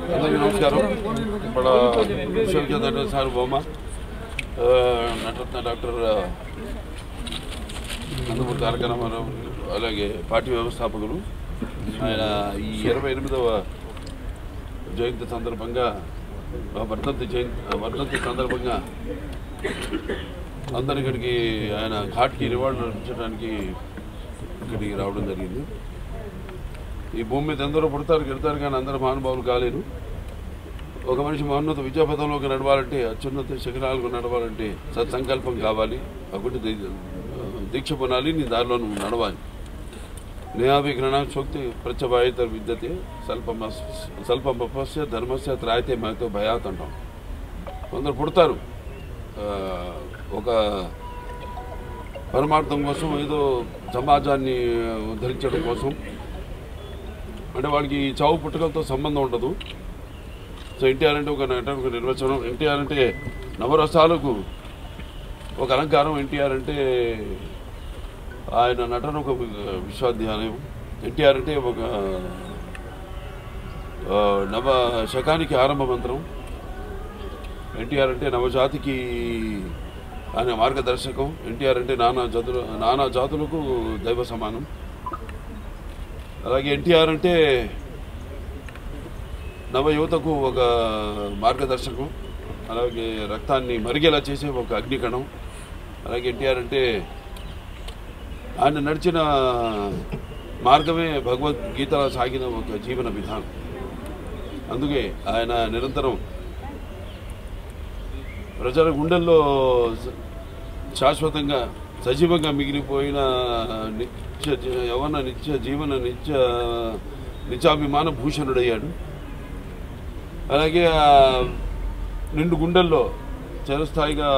అందరికీ నమస్కారం. ఇప్పుడు విశ్వవిద్యాలయ సార్ బొమ్మ నటరత్న డాక్టర్ నందమూరి తారక రామారావు అలాగే పార్టీ వ్యవస్థాపకులు ఆయన ఈ 28వ జయంతి సందర్భంగా వర్ధంతి సందర్భంగా అందరికడికి ఆయన ఘాట్కి నివాళులు అర్పించడానికి ఇక్కడికి రావడం జరిగింది. ఈ భూమి మీద ఎందరో పుడతారు గెడతారు కానీ అందరూ మహానుభావులు కాలేరు. ఒక మనిషి మహోన్నత విద్యాపథంలోకి నడవాలంటే అత్యున్నత శిఖరాలకు నడవాలంటే సత్సంకల్పం కావాలి. ఒకటి దీక్ష పొనాలి, నీ దారిలో నువ్వు నడవాలి. నేహాభిఘ్రణాశోక్తి ప్రత్యవాయిత విద్యతే స్వల్పమపస్య ధర్మస్య త్రాయితే మహతో భయాత్ అంటాం. కొందరు పుడతారు ఒక పరమార్థం కోసం, ఏదో సమాజాన్ని ఉద్ధరించడం కోసం. అంటే వాళ్ళకి చావు పుట్టుకలతో సంబంధం ఉండదు. సో ఎన్టీఆర్ అంటే ఒక నిర్వచనం. ఎన్టీఆర్ అంటే నవరసాలకు ఒక అలంకారం. ఎన్టీఆర్ అంటే ఆయన నటన ఒక విశ్వాధ్యాలయం. ఎన్టీఆర్ అంటే ఒక నవ శకానికి ఆరంభ మంత్రం. ఎన్టీఆర్ అంటే నవజాతికి ఆయన మార్గదర్శకం. ఎన్టీఆర్ అంటే నానా జాతులకు దైవ సమానం. అలాగే ఎన్టీఆర్ అంటే నవ యువతకు ఒక మార్గదర్శకం. అలాగే రక్తాన్ని మరిగేలా చేసే ఒక అగ్నికణం. అలాగే ఎన్టీఆర్ అంటే ఆయన నడిచిన మార్గమే భగవద్గీతలో సాగిన ఒక జీవన విధానం. అందుకే ఆయన నిరంతరం ప్రజల గుండెల్లో శాశ్వతంగా సజీవంగా మిగిలిపోయిన నిత్యాభిమాన భూషణుడయ్యాడు. అలాగే నిండు గుండెల్లో చిరస్థాయిగా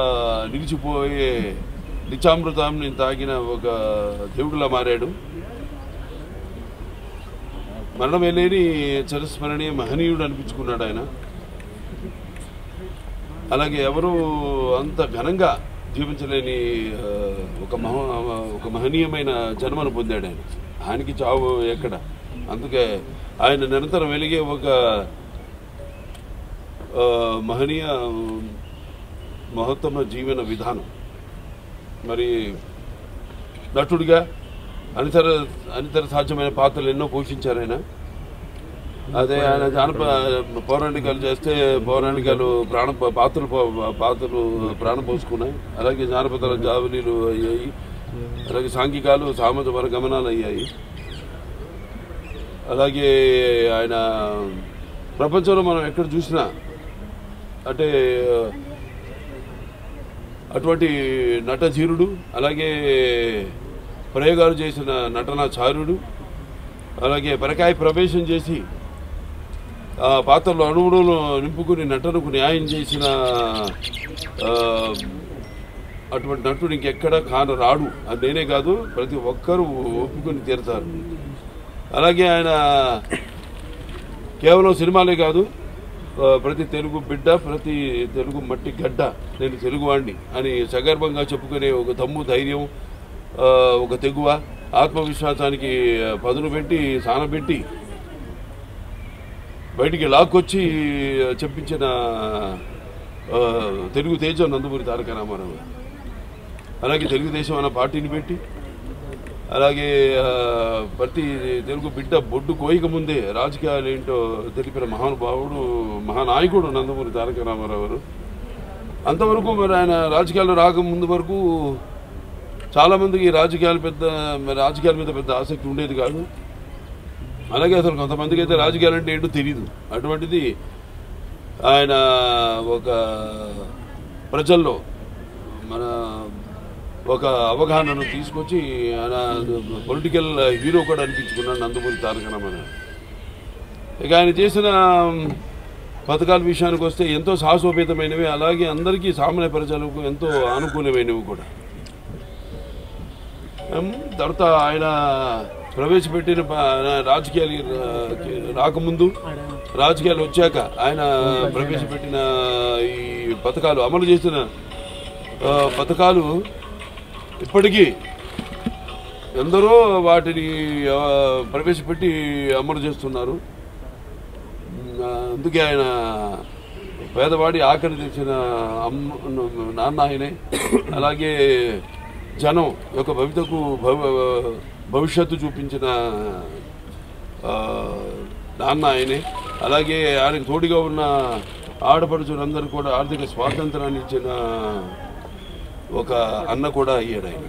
నిలిచిపోయే నిత్యామృతాన్ని తాగిన ఒక దేవుడిలా మారాడు. మరణమే లేని చిరస్మరణీయ మహనీయుడు అనిపించుకున్నాడు ఆయన. అలాగే ఎవరు అంత ఘనంగా జీవించలేని ఒక మహనీయమైన జన్మను పొందాడు ఆయన. ఆయనకి చావు ఎక్కడ. అందుకే ఆయన నిరంతరం వెలిగే ఒక మహనీయ మహోత్తమ జీవన విధానం. మరి నటుడిగా అనితర సాధ్యమైన పాత్రలు ఎన్నో పోషించారు ఆయన. అదే ఆయన పౌరాణికాలు చేస్తే పౌరాణికాలు పాత్రలు ప్రాణం పోసుకున్నాయి. అలాగే జానపదాల జావలీలు అయ్యాయి. అలాగే సాంఘికాలు సామాజిక గమనాలు అయ్యాయి. అలాగే ఆయన ప్రపంచంలో మనం ఎక్కడ చూసినా అంటే అటువంటి నటధీరుడు. అలాగే ప్రయోగాలు చేసిన నటనాచార్యుడు. అలాగే పరకాయ ప్రవేశం చేసి ఆ పాత్రలో అణువులను నింపుకుని నటనకు న్యాయం చేసిన అటువంటి నటుడు ఇంకెక్కడ రాడు. అది నేనే కాదు, ప్రతి ఒక్కరూ ఒప్పుకొని తీరుతారు. అలాగే ఆయన కేవలం సినిమాలే కాదు, ప్రతి తెలుగు బిడ్డ, ప్రతి తెలుగు మట్టి గడ్డ, నేను తెలుగువాడిని అని సగర్భంగా చెప్పుకునే ఒక దమ్ము, ధైర్యం, ఒక తెగువ, ఆత్మవిశ్వాసానికి పదును పెట్టి సానబెట్టి బయటికి లాక్కొచ్చి చెప్పించిన తెలుగు తేజం నందమూరి తారక రామారావు. అలాగే తెలుగుదేశం అన్న పార్టీని పెట్టి, అలాగే ప్రతి తెలుగు బిడ్డ బొడ్డు కోయిక ముందే రాజకీయాలు ఏంటో తెలిపిన మహానుభావుడు, మహానాయకుడు నందమూరి తారక రామారావు. అంతవరకు మరి ఆయన రాజకీయాల్లో రాకముందు వరకు చాలామందికి రాజకీయాల మీద పెద్ద ఆసక్తి ఉండేది కాదు. అలాగే అసలు కొంతమందికి అయితే రాజకీయాలు అంటే ఏంటో తెలియదు. అటువంటిది ఆయన ఒక ప్రజల్లో మన ఒక అవగాహనను తీసుకొచ్చి ఆయన పొలిటికల్ హీరో కూడా అనిపించుకున్నాడు నందమూరి తారక రామారావు. ఇక ఆయన చేసిన పథకాల విషయానికి వస్తే ఎంతో సాహసోపేతమైనవి, అలాగే అందరికీ సామాన్య ప్రజలకు ఎంతో అనుకూలమైనవి కూడా. తర్వాత ఆయన ప్రవేశపెట్టిన రాజకీయాలు రాకముందు, రాజకీయాలు వచ్చాక ఆయన ప్రవేశపెట్టిన ఈ పథకాలు, అమలు చేసిన పథకాలు ఇప్పటికీ ఎందరో వాటిని ప్రవేశపెట్టి అమలు చేస్తున్నారు. అందుకే ఆయన పేదవాడి ఆఖరి తెచ్చిన నాన్న ఆయనే. అలాగే జనం యొక్క భవిష్యత్తు చూపించిన నాన్న ఆయనే. అలాగే ఆయనకు తోడుగా ఉన్న ఆడపడుచులందరూ కూడా ఆర్థిక స్వాతంత్రాన్ని ఇచ్చిన ఒక అన్న కూడా అయ్యాడు ఆయన.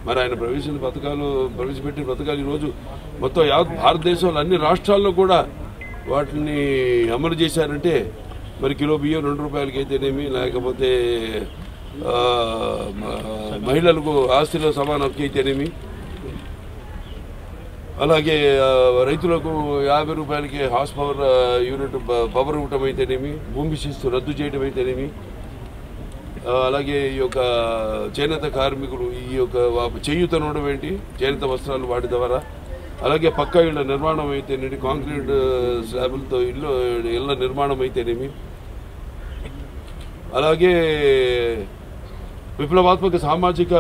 మరి ఆయన ప్రవేశపెట్టిన పథకాలు ఈరోజు మొత్తం భారతదేశంలో అన్ని రాష్ట్రాల్లో కూడా వాటిని అమలు చేశారంటే మరి కిలో బియ్యం 2 రూపాయలకి అయితేనేమి, లేకపోతే మహిళలకు ఆస్తిలో సమాన హక్కు అయితేనేమి, అలాగే రైతులకు 50 రూపాయలకి హార్స్ పవర్ యూనిట్ పవర్ ఇవ్వటం అయితేనేమి, భూమి శిస్తు రద్దు చేయడం అయితేనేమి, అలాగే ఈ యొక్క చేనేత కార్మికులు ఈ యొక్క చేయూతనడం ఏంటి, చేనేత వస్త్రాలు వాటి ద్వారా, అలాగే పక్కా ఇళ్ల నిర్మాణం అయితేనేమి, కాంక్రీట్ స్లాబులతో ఇళ్ల నిర్మాణం అయితేనేమి, అలాగే విప్లవాత్మక సామాజిక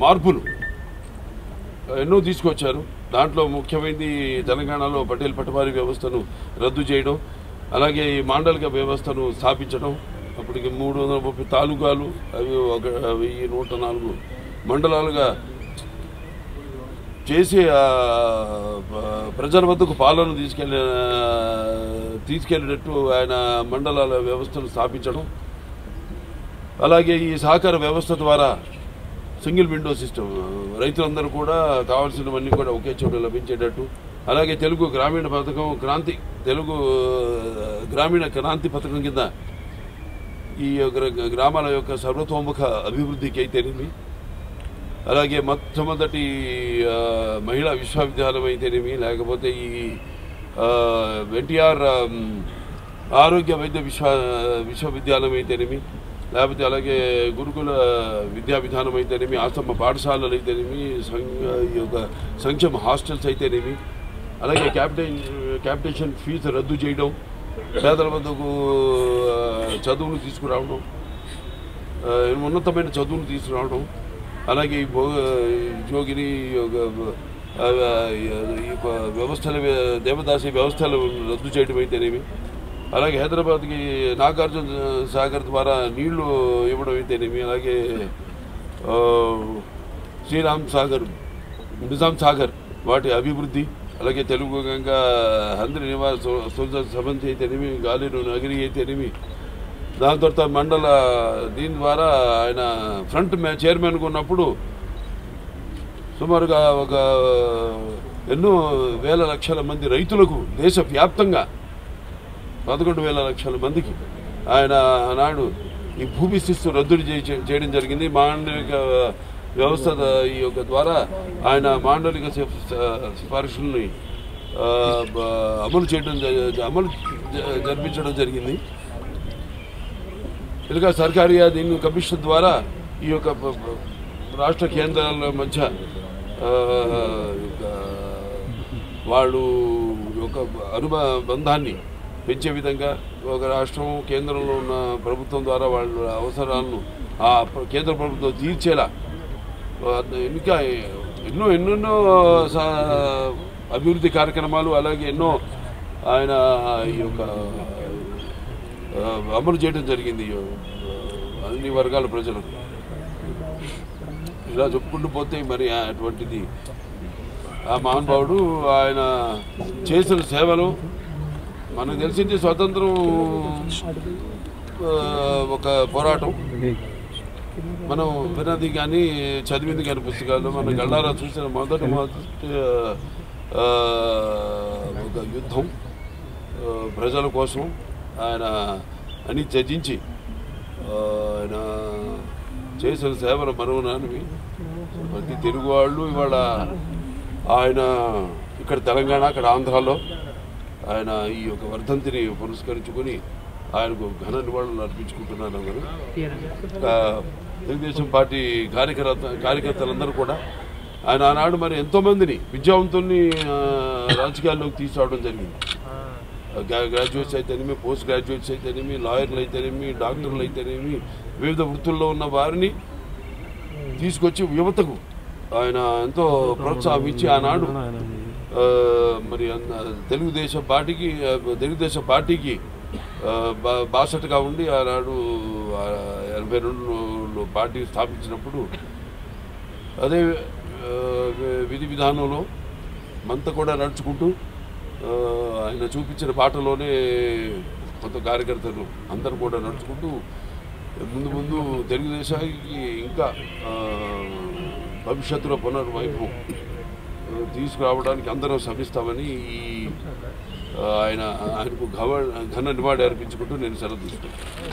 మార్పులు ఎన్నో తీసుకొచ్చారు. దాంట్లో ముఖ్యమైనది తెలంగాణలో పటేల్ పటవారీ వ్యవస్థను రద్దు చేయడం, అలాగే ఈ మాండలిక వ్యవస్థను స్థాపించడం. అప్పటికి 330 తాలూకాలు, అవి 1104 మండలాలుగా చేసి ప్రజల వద్దకు పాలన తీసుకెళ్ళినట్టు ఆయన మండలాల వ్యవస్థను స్థాపించడం. అలాగే ఈ సహకార వ్యవస్థ ద్వారా సింగిల్ విండో సిస్టమ్, రైతులందరూ కూడా కావాల్సినవన్నీ కూడా ఒకే చోట లభించేటట్టు. అలాగే తెలుగు గ్రామీణ క్రాంతి పథకం కింద ఈ గ్రామాల యొక్క సర్వతోముఖ అభివృద్ధికి అయితేనేమి, అలాగే మొట్టమొదటి మహిళా విశ్వవిద్యాలయం అయితేనేమి, లేకపోతే ఈ ఎన్టీఆర్ ఆరోగ్య వైద్య విశ్వవిద్యాలయం అయితేనేమి, లేకపోతే అలాగే గురుకుల విద్యా విధానం అయితేనేమి, ఆశ్రమ పాఠశాలలు అయితేనేమి, ఈ యొక్క సంక్షేమ హాస్టల్స్ అయితేనేమి, అలాగే క్యాపిటేషన్ ఫీజు రద్దు చేయడం, పేదల వద్దకు చదువును తీసుకురావడం, ఉన్నతమైన చదువును తీసుకురావడం, అలాగే జోగిని వ్యవస్థల దేవదాసి వ్యవస్థలు రద్దు చేయడం అయితేనేమి, అలాగే హైదరాబాద్కి నాగార్జున సాగర్ ద్వారా నీళ్లు ఇవ్వడం అయితేనేమి, అలాగే నిజాం సాగర్ వాటి అభివృద్ధి, అలాగే తెలుగు గంగా హంద్రి నివాస్ సబంతి అయితేనేమి, గాలిను నగరి అయితేనేమి, దాని తర్వాత మండల దీని ద్వారా ఆయన ఫ్రంట్ చైర్మన్గా ఉన్నప్పుడు సుమారుగా ఎన్నో వేల లక్షల మంది రైతులకు దేశవ్యాప్తంగా 11,000 లక్షల మందికి ఆయన ఆనాడు ఈ భూమి శిస్తు రద్దు చేయడం జరిగింది. మాండలిక వ్యవస్థ ఈ యొక్క ద్వారా ఆయన మాండలిక సిఫార్సుల్ని అమలు జరిపించడం జరిగింది. ఇలాగా సర్కారీ దీని కమిషన్ ద్వారా ఈ యొక్క రాష్ట్ర కేంద్రాల మధ్య వాళ్ళు ఒక అనుబంధాన్ని పెంచే విధంగా ఒక రాష్ట్రం కేంద్రంలో ఉన్న ప్రభుత్వం ద్వారా వాళ్ళ అవసరాలను ఆ కేంద్ర ప్రభుత్వం తీర్చేలా ఇంకా ఎన్నెన్నో అభివృద్ధి కార్యక్రమాలు, అలాగే ఎన్నో ఆయన ఈ యొక్క అమలు చేయడం జరిగింది అన్ని వర్గాల ప్రజలకు. ఇలా చెప్పుకుంటూ పోతే మరి అటువంటిది ఆ మహానుభావుడు ఆయన చేసిన సేవలు మనకు తెలిసింది. స్వతంత్రం ఒక పోరాటం, మనం విన్నది కానీ చదివింది కానీ పుస్తకాలు, మన గళ్ళారా చూసిన మొదటి ఒక యుద్ధం ప్రజల కోసం ఆయన అని త్యజించి ఆయన చేసిన సేవలు మరువనానివి. ప్రతి తెలుగు వాళ్ళు ఇవాళ ఆయన ఇక్కడ తెలంగాణ, అక్కడ ఆంధ్రాలో ఆయన ఈ యొక్క వర్ధంతిని పురస్కరించుకొని ఆయనకు ఘన నివాళులు అర్పించుకుంటున్నాను. తెలుగుదేశం పార్టీ కార్యకర్తలందరూ కూడా ఆయన ఆనాడు మరి ఎంతోమందిని విద్యావంతుల్ని రాజకీయాల్లోకి తీసుకురావడం జరిగింది. గ్రాడ్యుయేట్స్ అయితేనేమి, పోస్ట్ గ్రాడ్యుయేట్స్ అయితేనేమి, లాయర్లు అయితేనేమి, డాక్టర్లు అయితేనేమి, వివిధ వృత్తుల్లో ఉన్న వారిని తీసుకొచ్చి యువతకు ఆయన ఎంతో ప్రోత్సాహం ఇచ్చి ఆనాడు మరి తెలుగుదేశం పార్టీకి బాసటగా ఉండి ఆనాడు 82లో పార్టీ స్థాపించినప్పుడు అదే విధి విధానంలో మంత కూడా నడుచుకుంటూ ఆయన చూపించిన బాటలోనే కొంత కార్యకర్తలు అందరూ కూడా నడుచుకుంటూ ముందు తెలుగుదేశానికి ఇంకా భవిష్యత్తులో పునర్వైభవం తీసుకురావడానికి అందరం శ్రమిస్తామని ఆయనకు ఘన నివాళి అర్పించుకుంటూ నేను సెలవు తీసుకుంటాను.